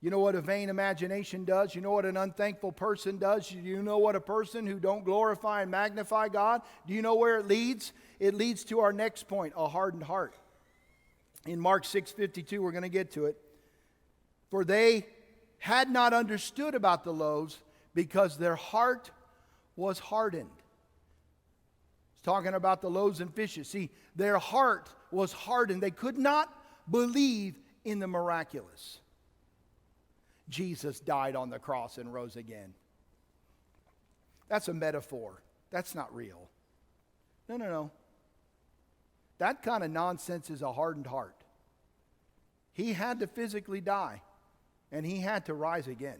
You know what a vain imagination does? You know what an unthankful person does? You know what a person who don't glorify and magnify God? Do you know where it leads? It leads to our next point, a hardened heart. In Mark 6:52, we're going to get to it. For they had not understood about the loaves because their heart was hardened. It's talking about the loaves and fishes. See, their heart was hardened. They could not believe in the miraculous. Jesus died on the cross and rose again. That's a metaphor. That's not real. No. That kind of nonsense is a hardened heart. He had to physically die, and he had to rise again.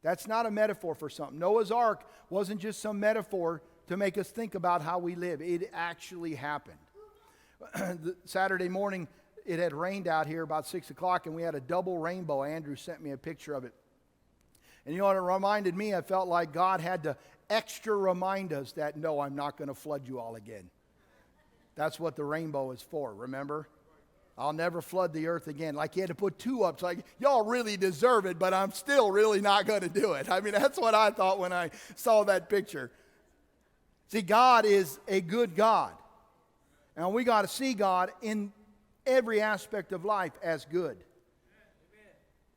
That's not a metaphor for something. Noah's Ark wasn't just some metaphor to make us think about how we live. It actually happened. Saturday morning, it had rained out here about 6 o'clock, and we had a double rainbow. Andrew sent me a picture of it. And you know what it reminded me? I felt like God had to extra remind us that, no, I'm not going to flood you all again. That's what the rainbow is for, remember? I'll never flood the earth again. Like he had to put two up. It's like, y'all really deserve it, but I'm still really not going to do it. I mean, that's what I thought when I saw that picture. See, God is a good God. And we got to see God in every aspect of life as good.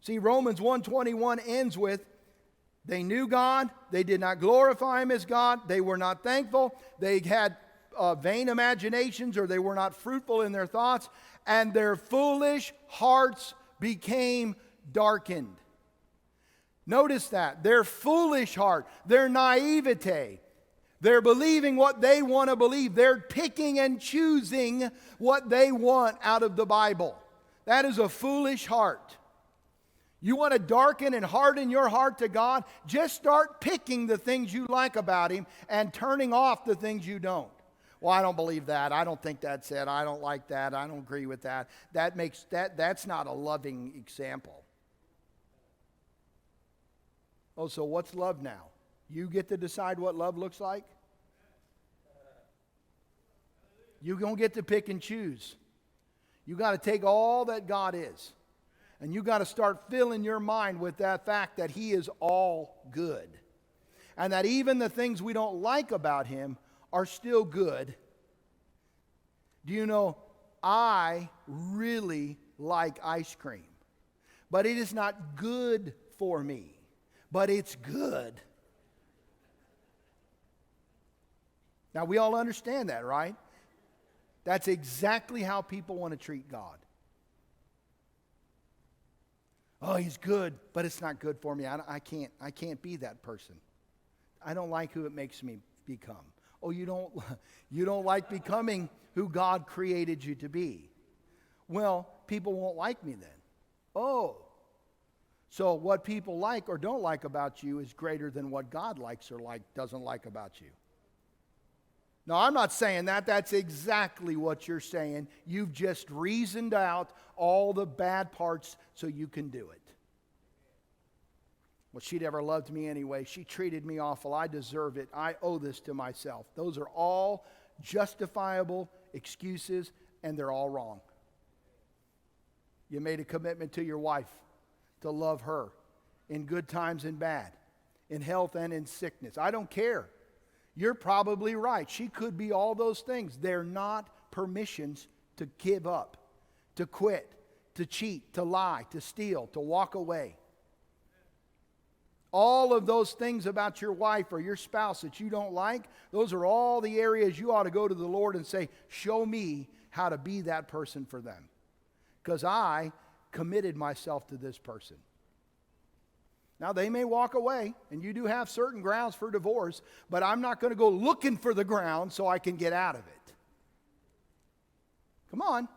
See, Romans 1:21 ends with, they knew God, they did not glorify Him as God, they were not thankful, they had vain imaginations, or they were not fruitful in their thoughts, and their foolish hearts became darkened. Notice that, their foolish heart, their naivete. They're believing what they want to believe. They're picking and choosing what they want out of the Bible. That is a foolish heart. You want to darken and harden your heart to God? Just start picking the things you like about Him and turning off the things you don't. Well, I don't believe that. I don't think that's it. I don't like that. I don't agree with that. That's not a loving example. Oh, so what's love now? You get to decide what love looks like? You don't get to pick and choose. You got to take all that God is, and you got to start filling your mind with that fact that He is all good, and that even the things we don't like about Him are still good. Do you know, I really like ice cream, but it is not good for me, but it's good. Now, we all understand that, right? That's exactly how people want to treat God. Oh, He's good, but it's not good for me. I can't be that person. I don't like who it makes me become. Oh, you don't like becoming who God created you to be. Well, people won't like me then. Oh, so what people like or don't like about you is greater than what God likes or doesn't like about you. No, I'm not saying that. That's exactly what you're saying. You've just reasoned out all the bad parts so you can do it. Well, she never loved me anyway. She treated me awful. I deserve it. I owe this to myself. Those are all justifiable excuses, and they're all wrong. You made a commitment to your wife to love her in good times and bad, in health and in sickness. I don't care. You're probably right. She could be all those things. They're not permissions to give up, to quit, to cheat, to lie, to steal, to walk away. All of those things about your wife or your spouse that you don't like, those are all the areas you ought to go to the Lord and say, show me how to be that person for them. Because I committed myself to this person. Now, they may walk away, and you do have certain grounds for divorce, but I'm not going to go looking for the ground so I can get out of it. Come on.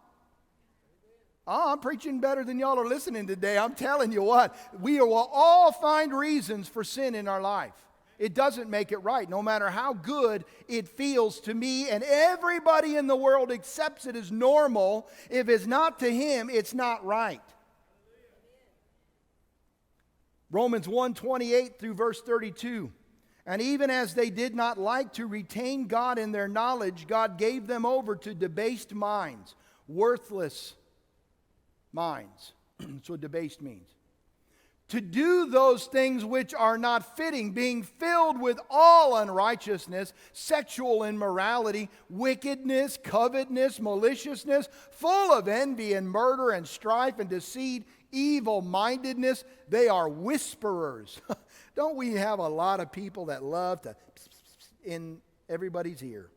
Oh, I'm preaching better than y'all are listening today. I'm telling you what, we will all find reasons for sin in our life. It doesn't make it right, no matter how good it feels to me, and everybody in the world accepts it as normal. If it's not to Him, it's not right. Romans 1:28 through verse 32. And even as they did not like to retain God in their knowledge, God gave them over to debased minds, worthless minds. That's what debased means. to do those things which are not fitting, being filled with all unrighteousness, sexual immorality, wickedness, covetousness, maliciousness, full of envy and murder and strife and deceit, evil-mindedness. They are whisperers. Don't we have a lot of people that love to in everybody's ear?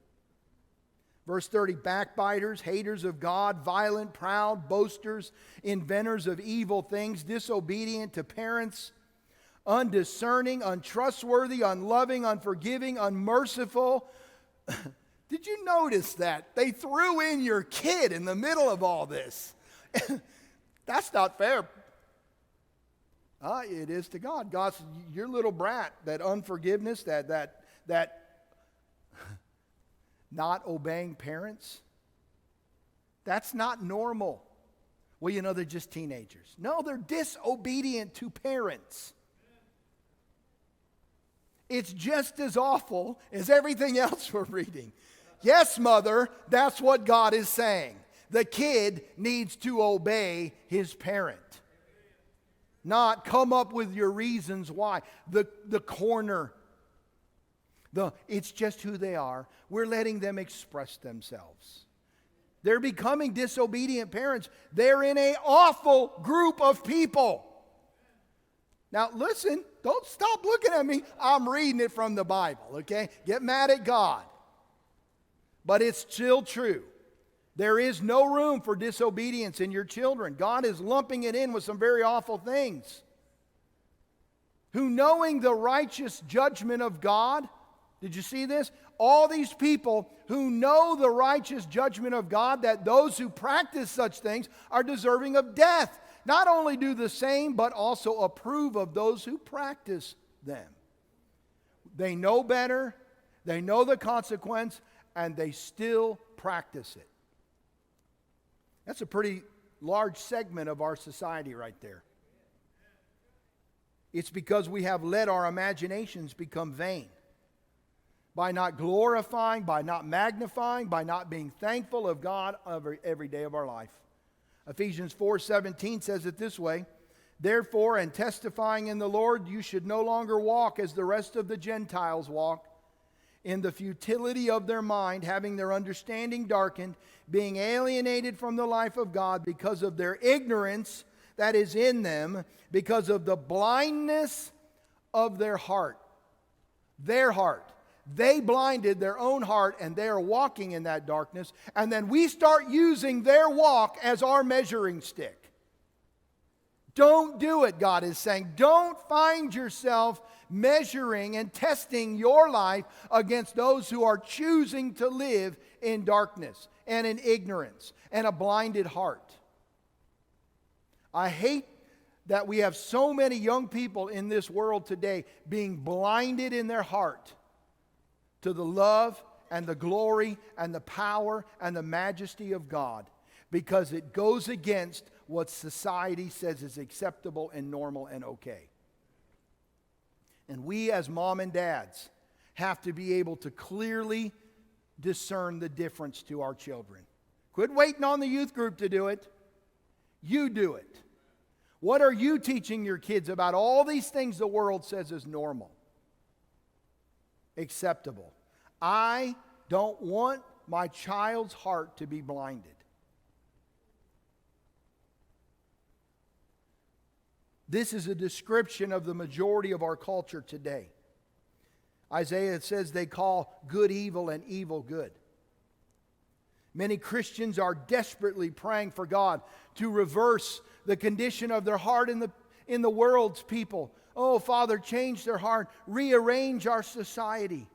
Verse 30, backbiters, haters of God, violent, proud, boasters, inventors of evil things, disobedient to parents, undiscerning, untrustworthy, unloving, unforgiving, unmerciful. Did you notice that? They threw in your kid in the middle of all this. That's not fair. It is to God. God's your little brat, that unforgiveness, that not obeying parents. That's not normal. Well, you know, they're just teenagers. No, they're disobedient to parents. It's just as awful as everything else we're reading. Yes, mother, that's what God is saying. The kid needs to obey his parent. Not come up with your reasons why. The corner. It's just who they are. We're letting them express themselves. They're becoming disobedient parents. They're in an awful group of people. Now listen, don't stop looking at me. I'm reading it from the Bible, okay? Get mad at God. But it's still true. There is no room for disobedience in your children. God is lumping it in with some very awful things. Who, knowing the righteous judgment of God, did you see this? All these people who know the righteous judgment of God, that those who practice such things are deserving of death, not only do the same, but also approve of those who practice them. They know better, they know the consequence, and they still practice it. That's a pretty large segment of our society right there. It's because we have let our imaginations become vain. By not glorifying, by not magnifying, by not being thankful of God every day of our life. Ephesians 4:17 says it this way, therefore, and testifying in the Lord, you should no longer walk as the rest of the Gentiles walk, in the futility of their mind, having their understanding darkened, being alienated from the life of God because of their ignorance that is in them, because of the blindness of their heart. Their heart. They blinded their own heart, and they are walking in that darkness. And then we start using their walk as our measuring stick. Don't do it, God is saying. Don't find yourself measuring and testing your life against those who are choosing to live in darkness and in ignorance and a blinded heart. I hate that we have so many young people in this world today being blinded in their heart to the love and the glory and the power and the majesty of God, because it goes against what society says is acceptable and normal and okay. And we as mom and dads have to be able to clearly discern the difference to our children. Quit waiting on the youth group to do it. You do it. What are you teaching your kids about all these things the world says is normal? Acceptable. I don't want my child's heart to be blinded. This is a description of the majority of our culture today. Isaiah says they call good evil and evil good. Many Christians are desperately praying for God to reverse the condition of their heart in the world's people. Oh, Father, change their heart, rearrange our society.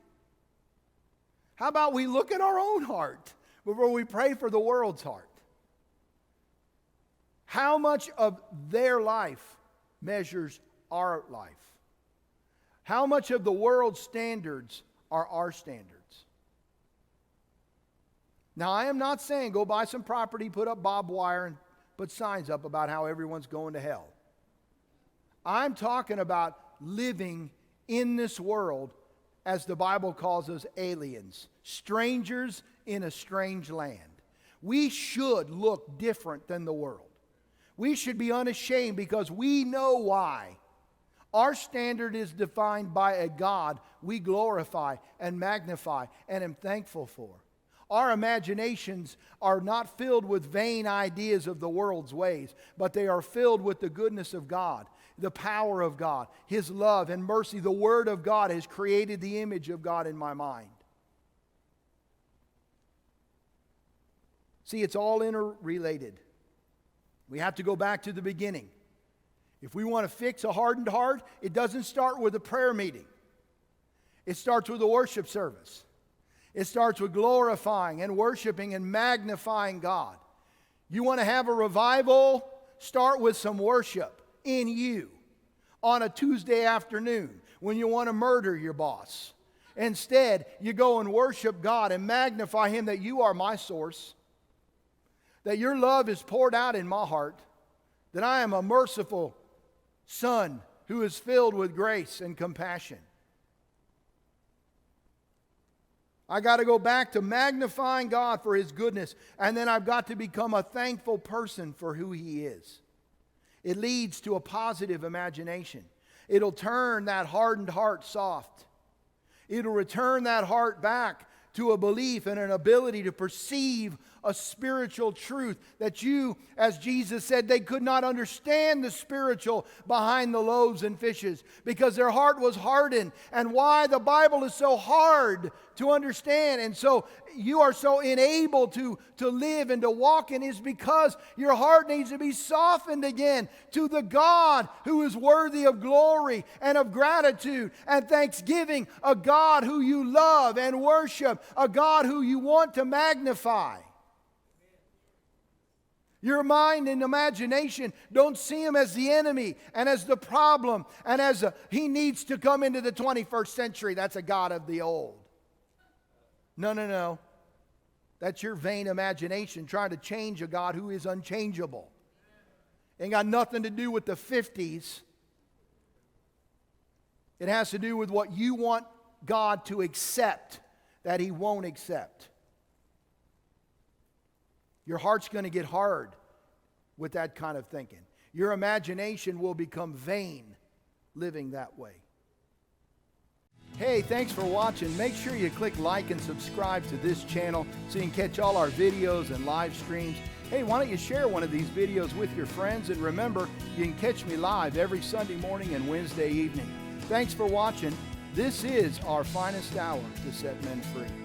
How about we look at our own heart before we pray for the world's heart? How much of their life measures our life? How much of the world's standards are our standards? Now, I am not saying go buy some property, put up barbed wire, and put signs up about how everyone's going to hell. I'm talking about living in this world, as the Bible calls us, aliens, strangers in a strange land. We should look different than the world. We should be unashamed because we know why Our standard is defined by a God we glorify and magnify and am thankful for. Our imaginations are not filled with vain ideas of the world's ways, but they are filled with the goodness of God, the power of God, His love and mercy. The Word of God has created the image of God in my mind. See, it's all interrelated. We have to go back to the beginning. If we want to fix a hardened heart, it doesn't start with a prayer meeting. It starts with a worship service. It starts with glorifying and worshiping and magnifying God. You want to have a revival? Start with some worship in you on a Tuesday afternoon when you want to murder your boss. Instead, you go and worship God and magnify Him that you are my source, that your love is poured out in my heart, that I am a merciful Son who is filled with grace and compassion. I got to go back to magnifying God for His goodness, and then I've got to become a thankful person for who He is. It leads to a positive imagination. It'll turn that hardened heart soft. It'll return that heart back to a belief and an ability to perceive a spiritual truth that you, as Jesus said, they could not understand the spiritual behind the loaves and fishes because their heart was hardened. And why the Bible is so hard to understand and so you are so unable to live and to walk in is because your heart needs to be softened again to the God who is worthy of glory and of gratitude and thanksgiving, a God who you love and worship, a God who you want to magnify. Your mind and imagination don't see Him as the enemy and as the problem and as He needs to come into the 21st century. That's a God of the old. No. That's your vain imagination trying to change a God who is unchangeable. Ain't got nothing to do with the 50s. It has to do with what you want God to accept that He won't accept. Your heart's going to get hard with that kind of thinking. Your imagination will become vain living that way. Hey, thanks for watching. Make sure you click like and subscribe to this channel so you can catch all our videos and live streams. Hey, why don't you share one of these videos with your friends? And remember, you can catch me live every Sunday morning and Wednesday evening. Thanks for watching. This is our finest hour to set men free.